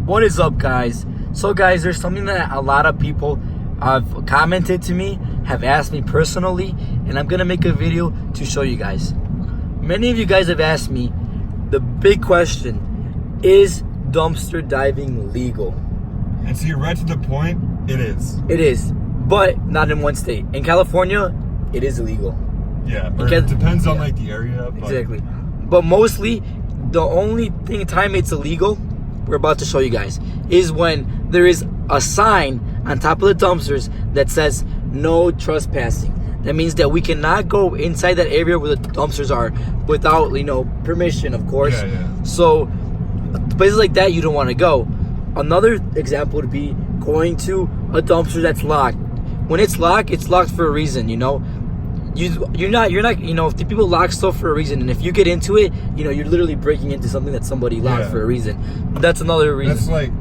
What is up, guys? So guys, there's something that a lot of people have commented to me, have asked me personally, and I'm gonna make a video to show you guys. Many of you guys have asked me the big question: is dumpster diving legal? And so you're right to the point, it is. It is, but not in one state. In California, it is illegal. Yeah, or it depends on like the area. But Exactly. But mostly, the only time it's illegal, we're about to show you guys, is when there is a sign on top of the dumpsters that says no trespassing. That means that we cannot go inside that area where the dumpsters are without, permission, of course. Yeah. So places like that you don't want to go. Another example would be going to a dumpster that's locked. When it's locked for a reason, You're not, if the people lock stuff for a reason, and if you get into it, you're literally breaking into something that somebody locked for a reason. That's another reason.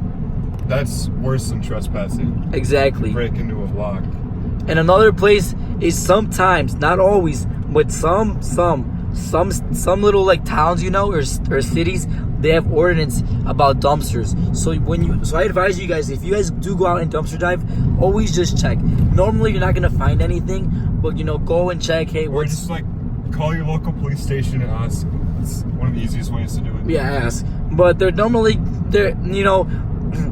That's worse than trespassing. Exactly. Break into a lock. And another place is sometimes, not always, but some little like towns, or cities, they have ordinance about dumpsters. So I advise you guys, if you guys do go out and dumpster dive, always just check. Normally you're not gonna find anything, but go and check. Hey, or just call your local police station and ask. It's one of the easiest ways to do it. Yeah, ask. But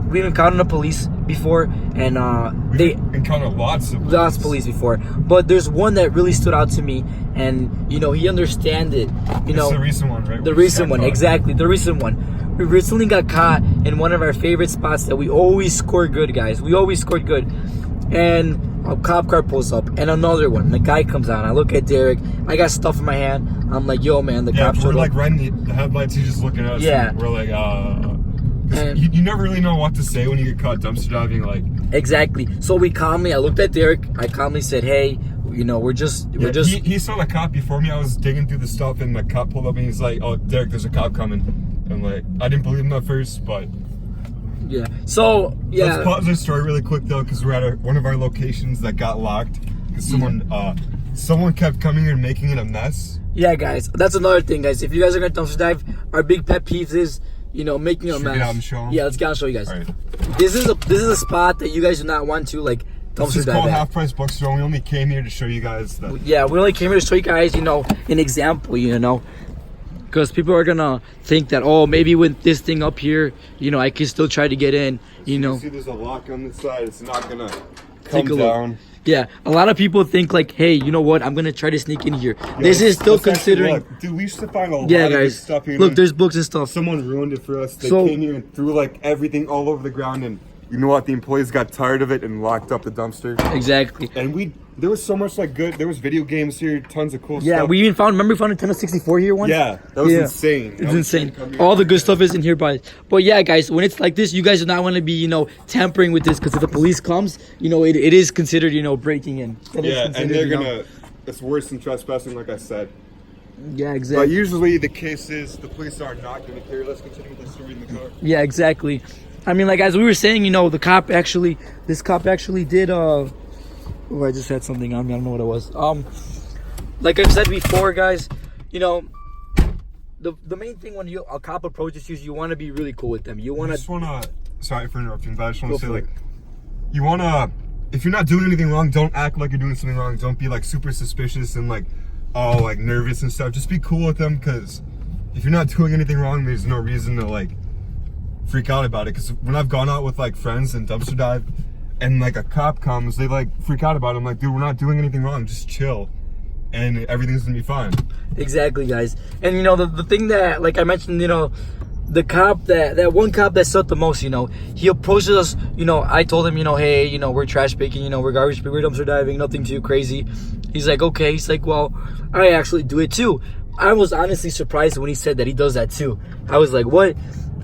we've encountered the police before, and We've encountered lots of police before. But there's one that really stood out to me, and he understand it. It's the recent one, right? The recent one, exactly. The recent one. We recently got caught in one of our favorite spots that we always score good, guys. We always scored good. And a cop car pulls up, and another one. The guy comes out. I look at Derek. I got stuff in my hand. I'm like, yo, man, the cop showed up. We're running the headlights. He's just looking at us. Yeah. And we're like, you never really know what to say when you get caught dumpster diving. Exactly. So I looked at Derek. I calmly said, hey, we're just. He saw the cop before me. I was digging through the stuff, and the cop pulled up, and he's like, oh, Derek, there's a cop coming. And I didn't believe him at first, but. Yeah. So, yeah. Let's pause the story really quick, though, because we're at one of our locations that got locked. Because someone kept coming and making it a mess. Yeah, guys. That's another thing, guys. If you guys are going to dumpster dive, our big pet peeves is, making a mess. Get out and show them? Yeah, let's get out and show you guys. All right. This is a spot that you guys do not want to, dumpster dive. This is called Half Price Bookstore. We only came here to show you guys that. Yeah, we only came here to show you guys, an example, because people are gonna think that, oh, maybe with this thing up here, I can still try to get in. You see, there's a lock on the side. It's not gonna come down. Yeah, a lot of people think hey, you know what? I'm gonna try to sneak in here. This is still considering. Dude, we used to find a lot of good stuff here. Look, there's books and stuff. Someone ruined it for us. They came here and threw everything all over the ground, and you know what? The employees got tired of it and locked up the dumpster. Exactly. And there was so much good. There was video games here, tons of cool stuff. Yeah, we even found. Remember, we found a Nintendo 64 here once. Yeah, that was insane. It's insane. All the good stuff is in here, but yeah, guys, when it's like this, you guys do not want to be tampering with this, because if the police comes, it is considered breaking in. Yeah, and they're gonna. It's worse than trespassing, like I said. Yeah, exactly. But usually the case is the police are not going to care. Let's continue with the story in the car. Yeah, exactly. I mean, as we were saying, this cop actually did. Oh, I just had something on me. I don't know what it was. Like I've said before, guys, the main thing when a cop approaches you, you want to be really cool with them. You want to. Sorry for interrupting, but I just want to say, you want to. If you're not doing anything wrong, don't act like you're doing something wrong. Don't be super suspicious and nervous and stuff. Just be cool with them, because if you're not doing anything wrong, there's no reason to freak out about it. Because when I've gone out with friends and dumpster dive, and a cop comes, they freak out about it. I'm like, dude, we're not doing anything wrong. Just chill, and everything's gonna be fine. Exactly, guys. And the thing that, I mentioned, the cop that one cop that sucked the most, he approaches us. I told him, hey, we're trash picking, we're garbage picking, we're dumpster diving, nothing too crazy. He's like, okay. He's like, well, I actually do it too. I was honestly surprised when he said that he does that too. I was like, what?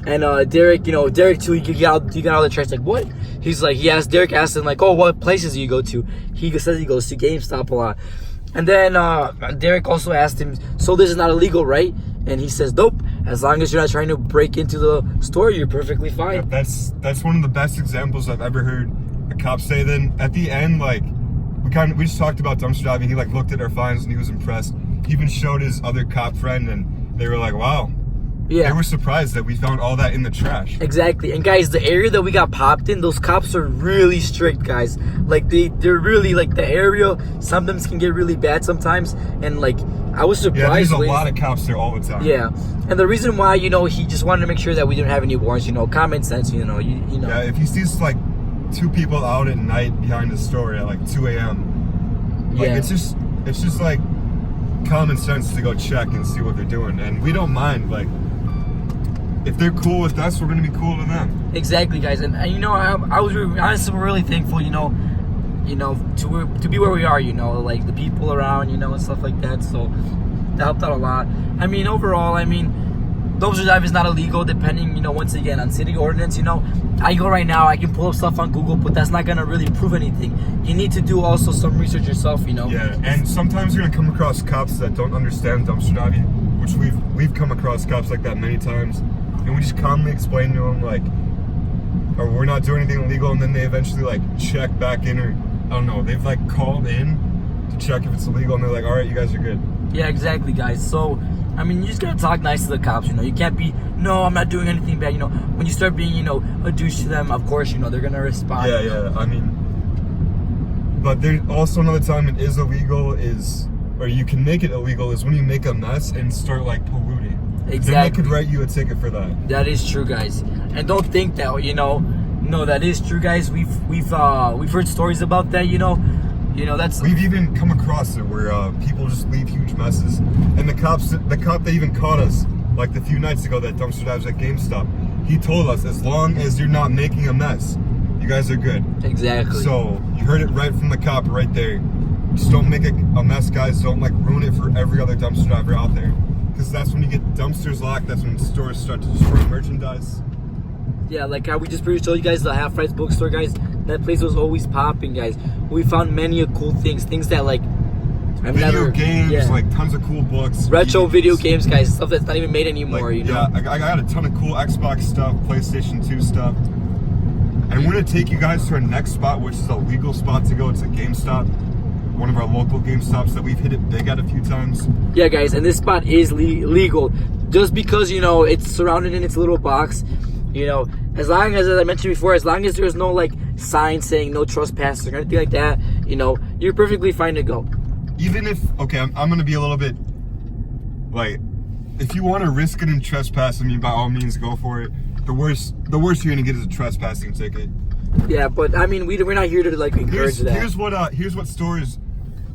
And Derek, Derek too, he got out of the trash. Like, what? He's like, Derek asked him, oh, what places do you go to? He says he goes to GameStop a lot. And then Derek also asked him, so this is not illegal, right? And he says, nope. As long as you're not trying to break into the store, you're perfectly fine. Yeah, that's one of the best examples I've ever heard a cop say. Then at the end, we just talked about dumpster diving. He looked at our fines and he was impressed. He even showed his other cop friend, and they were like, wow. Yeah. They were surprised that we found all that in the trash. Exactly. And guys, the area that we got popped in, those cops are really strict, guys. Like they're really like the area sometimes can get really bad sometimes. And like I was surprised. Yeah, there's a with- lot of cops there all the time. Yeah. And the reason why, you know, he just wanted to make sure that we didn't have any warrants, you know, common sense, you know, you know. Yeah, if he sees like 2 people out at night behind the store at like 2 a.m., like Yeah. it's just like common sense to go check and see what they're doing. And we don't mind, like, if they're cool with us, we're gonna be cool with them. Exactly, guys. And you know, I was honestly really thankful, you know, to be where we are, you know, like the people around, you know, and stuff like that. So that helped out a lot. I mean, overall, I mean, dumpster dive is not illegal, depending, you know, once again on city ordinance. You know, I go right now, I can pull up stuff on Google, but that's not gonna really prove anything. You need to do also some research yourself, you know. Yeah, and sometimes you're gonna come across cops that don't understand dumpster diving, which we've come across cops like that many times, and we just calmly explain to them like, or we're not doing anything illegal, and then they eventually like check back in, or I don't know, they've like called in to check if it's illegal, and they're like, all right, you guys are good. Yeah, exactly, guys. So, I mean, you just gotta talk nice to the cops, you know. You can't be, no, I'm not doing anything bad, you know. When you start being, you know, a douche to them, of course, you know, they're gonna respond. Yeah, I mean, but there's also another time it is illegal or you can make it illegal is when you make a mess and start like polluting. Then they Exactly. could write you a ticket for that. That is true, guys. And don't think that, you know, no, that is true, guys. We've heard stories about that, you know. You know, that's We've even come across it where people just leave huge messes, and the cop that even caught us like a few nights ago that dumpster dives at GameStop. He told us as long as you're not making a mess, you guys are good. exactly. So you heard it right from the cop right there. Just don't make a mess, guys. Don't like ruin it for every other dumpster diver out there, because that's when you get dumpsters locked. That's when stores start to destroy merchandise. Yeah, like how we just previously told you guys, the Half Price bookstore, guys. That place was always popping, guys. We found many cool things that like I've Video never games, yeah. like tons of cool books. retro games. video games, guys. Stuff that's not even made anymore. Like, You know. Yeah, I got a ton of cool Xbox stuff, PlayStation 2 stuff. And we're gonna take you guys to our next spot, which is a legal spot to go. It's a GameStop, one of our local GameStops that we've hit it big at a few times. Yeah, guys, and this spot is legal. Just because, you know, it's surrounded in its little box, you know, as long as I mentioned before, as long as there's no, like, sign saying no trespassing or anything like that, you know, you're perfectly fine to go. Even if, okay, I'm gonna be a little bit, like, if you wanna risk it and trespass, I mean, by all means, go for it. The worst you're gonna get is a trespassing ticket. Yeah, but, I mean, we're not here to, like, encourage that. Here's what stores,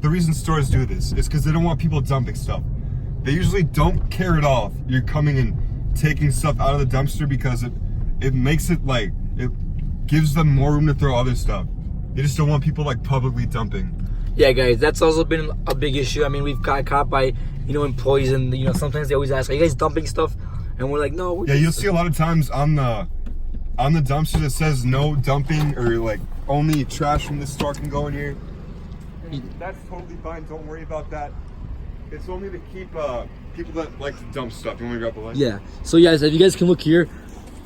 the reason stores do this is because they don't want people dumping stuff. They usually don't care at all if you're coming and taking stuff out of the dumpster, because it makes it like, it gives them more room to throw other stuff. They just don't want people like publicly dumping. Yeah, guys, that's also been a big issue. I mean, we've got caught by, you know, employees, and, you know, sometimes they always ask, are you guys dumping stuff? And we're like, no. We're Yeah, just... you'll see a lot of times on the dumpster that says no dumping, or like only trash from this store can go in here. And that's totally fine. Don't worry about that. It's only to keep people that like to dump stuff. You want me to grab the light? Yeah. So, guys, if you guys can look here,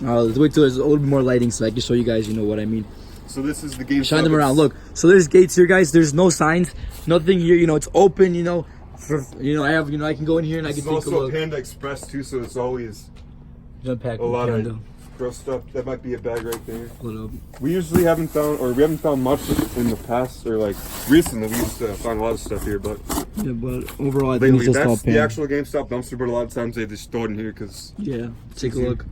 let's wait till there's a little bit more lighting so I can show you guys, you know what I mean. So this is the GameStop. Shine them around. Look. So there's gates here, guys. There's no signs, nothing here. You know, it's open. You know, for I have, you know, I can go in here and I This can is take a also look. Panda Express too, so it's always Unpack a lot Panda. of gross stuff. That might be a bag right there. Pull it up. We usually haven't found much in the past, or like recently. We used to find a lot of stuff here, but Yeah, but overall, I think lately it's just all that's the Panda. actual GameStop dumpster. But a lot of times they just throw it in here because Yeah. Take a look.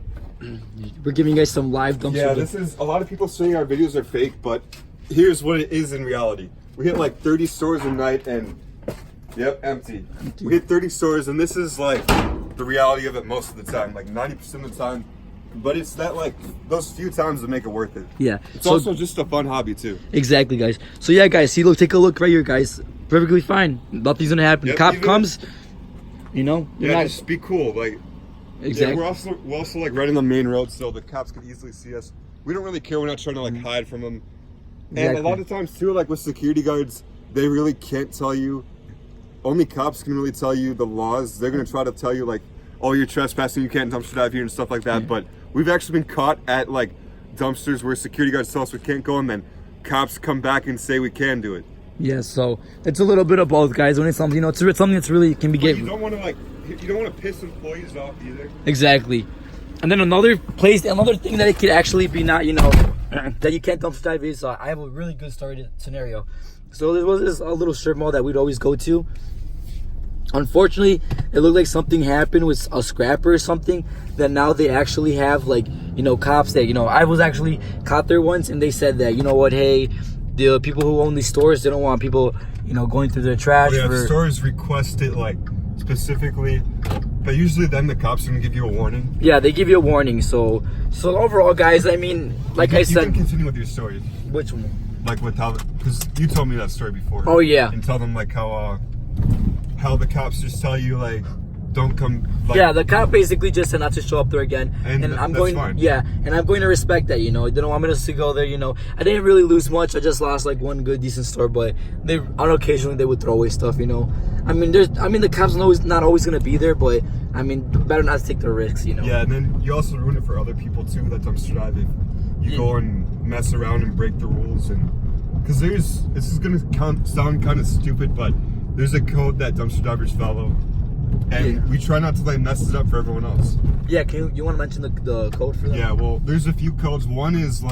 We're giving you guys some live dumpster. yeah, this is a lot of people saying our videos are fake, but here's what it is in reality. We hit like 30 stores a night, and yep, empty. We hit 30 stores, and this is like the reality of it most of the time, like 90% of the time. But it's that like those few times that make it worth it. Yeah. It's So also just a fun hobby too. exactly, guys. So yeah, guys, see, look, take a look right here, guys. Perfectly fine. Nothing's gonna happen. Yep, Cop even- comes. You know, you're Yeah, not just be cool. Like, exactly. yeah, we're also like right on the main road, so the cops can easily see us. We don't really care. We're not trying to like hide from them. And Exactly. a lot of times too, like with security guards, they really can't tell you. Only cops can really tell you the laws. They're gonna try to tell you like, oh, you're trespassing, you can't dumpster dive here and stuff like that. But we've actually been caught at like dumpsters where security guards tell us we can't go, and then cops come back and say we can do it. Yeah, so it's a little bit of both, guys. When it's something, it's something that's really can be But get you don't want to piss employees off either. exactly. And then another thing that it could actually be not, that you can't dumpster dive is I have a really good scenario. So there was this little strip mall that we'd always go to. Unfortunately, it looked like something happened with a scrapper or something. That now they actually have cops that I was actually caught there once, and they said that hey, the people who own these stores, they don't want people going through their trash. The stores request it specifically, but usually then the cops are gonna give you a warning. Yeah, they give you a warning. So overall, guys, I mean, like I said, you can continue with your story. Which one? With how, because you told me that story before. Oh yeah. And tell them how the cops just tell you don't come. Yeah, the cop basically just said not to show up there again, and I'm going. Fine. Yeah, and I'm going to respect that. They don't want me to go there. I didn't really lose much. I just lost one good decent store, but they occasionally they would throw away stuff. I mean, the cops not always gonna be there, but I mean, better not to take the risks. Yeah, and then you also ruin it for other people too that dumpster dive. If you go and mess around and break the rules, and because this is gonna sound kind of stupid, but there's a code that dumpster divers follow. And we try not to mess it up for everyone else. Yeah, you want to mention the code for that? Yeah, well, there's a few codes. One is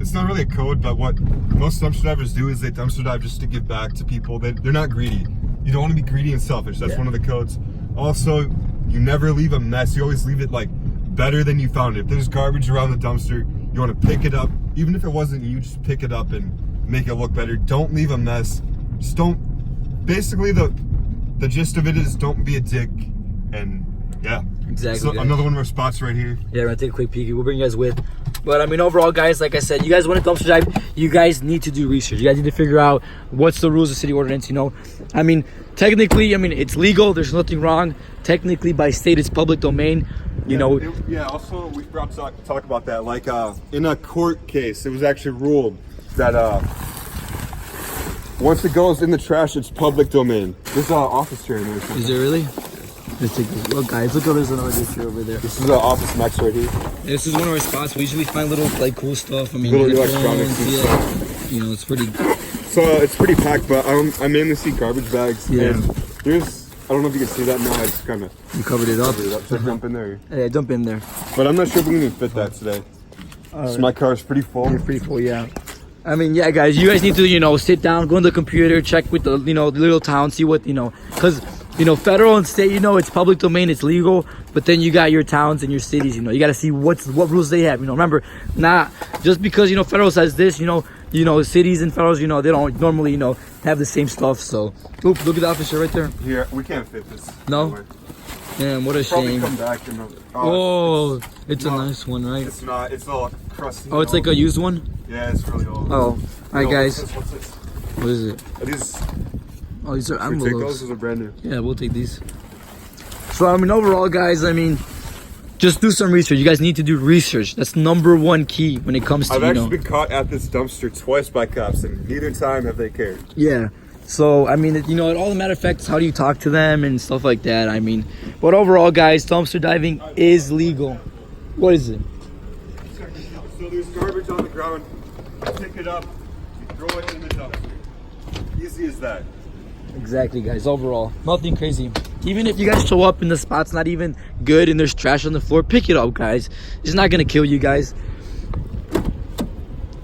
it's not really a code, but what most dumpster divers do is they dumpster dive just to give back to people. They're not greedy. You don't want to be greedy and selfish. That's one of the codes. Also, you never leave a mess. You always leave it better than you found it. If there's garbage around the dumpster, you want to pick it up. Even if it wasn't you, just pick it up and make it look better. Don't leave a mess. Just don't. Basically, the gist of it is don't be a dick, and yeah. Exactly. So another one of our spots right here. Yeah, we're gonna take a quick peek. We'll bring you guys with. But I mean, overall, guys, like I said, you guys want to dumpster dive, you guys need to do research. You guys need to figure out what's the rules of city ordinance. I mean, technically, it's legal. There's nothing wrong. Technically, by state, it's public domain. Also, we forgot to talk about that. In a court case, it was actually ruled that once it goes in the trash, it's public domain. There's an office chair in there. Is it really? Let's take this. Look, guys, look how there's another chair over there. This is an office max right here. This is one of our spots. We usually find little cool stuff. I mean, little electronics and stuff. It's pretty. So it's pretty packed, but I mainly see garbage bags. Yeah. And there's, I don't know if you can see that now. I just kind of. You covered it up. So jump in there. Yeah, jump in there. But I'm not sure if we can even fit that today. So my car is pretty full. You're pretty full, yeah. I mean, yeah, guys, you guys need to, sit down, go on the computer, check with the, the little town, see what, because, federal and state, it's public domain, it's legal, but then you got your towns and your cities, you got to see what rules they have, remember, not just because, federal says this, cities and federals, they don't normally, have the same stuff, so, look at the officer right there. Yeah, we can't fit this. No? Damn, what a Probably shame. come back it's a nice one, right? It's not, it's all crusty. Oh, it's like a used one? Yeah, it's really old. Oh, all right, guys. What's this? What is it? Oh, these are Take envelopes. those, those are brand new. Yeah, we'll take these. So, overall, guys, just do some research. You guys need to do research. That's number one key when it comes to, I've actually been caught at this dumpster twice by cops, and neither time have they cared. Yeah. So, it all the matter of fact is how do you talk to them and stuff like that. But overall, guys, dumpster diving is legal. What is it? So there's garbage on the ground. You pick it up, you throw it in the dumpster. Easy as that. Exactly, guys. Overall, nothing crazy. Even if you guys show up and the spot's not even good and there's trash on the floor, pick it up, guys. It's not gonna kill you guys.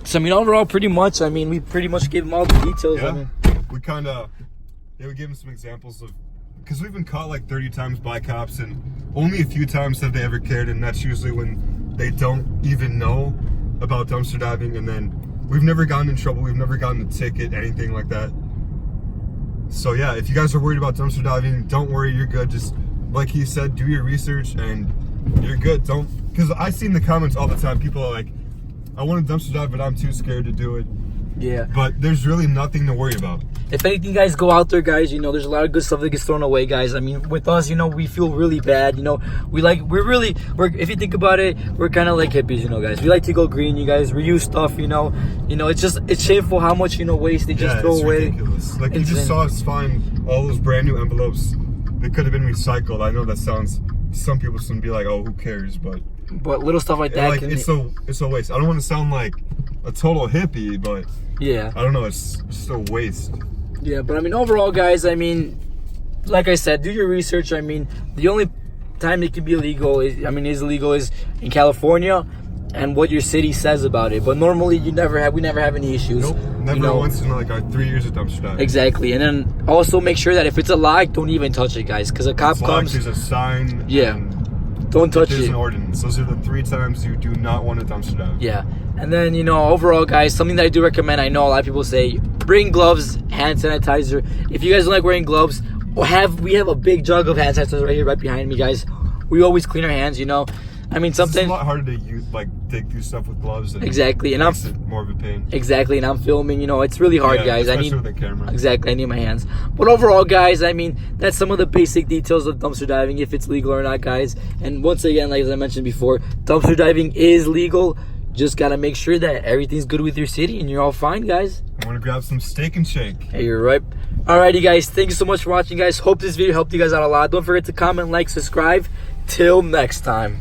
So overall, pretty much. We pretty much gave them all the details. Yeah. We we gave them some examples of, because we've been caught 30 times by cops, and only a few times have they ever cared, and that's usually when they don't even know about dumpster diving, and then we've never gotten in trouble, we've never gotten a ticket, anything like that. So yeah, if you guys are worried about dumpster diving, don't worry, you're good. Just like he said, do your research and you're good. Because I see in the comments all the time, people are like, I want to dumpster dive, but I'm too scared to do it. Yeah. But there's really nothing to worry about. If anything, guys, go out there, guys. There's a lot of good stuff that gets thrown away, guys. With us, we feel really bad. We're if you think about it, we're kind of like hippies, guys. We like to go green, you guys. Reuse stuff, It's shameful how much, waste they just throw away. Ridiculous. You just saw us find all those brand new envelopes. They could have been recycled. I know that sounds, some people should be like, oh, who cares? But little stuff like that. it's a waste. I don't want to sound like a total hippie, but Yeah. I don't know. It's just a waste. Yeah, but I mean, overall, guys, I mean, like I said, do your research. I mean, the only time it can be illegal is illegal is in California, and what your city says about it. But normally, we never have any issues. Nope, never you know? once in like our 3 years of dumpster diving. Exactly, and then also make sure that if it's a lag, don't even touch it, guys, because a cop As long as comes. there's a sign. Yeah. and Don't touch there's it. an ordinance. Those are the 3 times you do not want to dumpster dive. Yeah, and then overall, guys, something that I do recommend. I know a lot of people say bring gloves, hand sanitizer. If you guys don't like wearing gloves, we have a big jug of hand sanitizer right here, right behind me, guys. We always clean our hands. I mean, It's a something lot harder to dig through stuff with gloves. And exactly, and makes it more of a pain. and I'm filming. It's really hard, Yeah, guys. I especially need with the camera. exactly. I need my hands. But overall, guys, I mean, that's some of the basic details of dumpster diving, if it's legal or not, guys. And once again, like as I mentioned before, dumpster diving is legal. Just gotta make sure that everything's good with your city and you're all fine, guys. I want to grab some steak and shake. Hey, you're right. Alrighty, guys. Thank you so much for watching, guys. Hope this video helped you guys out a lot. Don't forget to comment, like, subscribe. Till next time.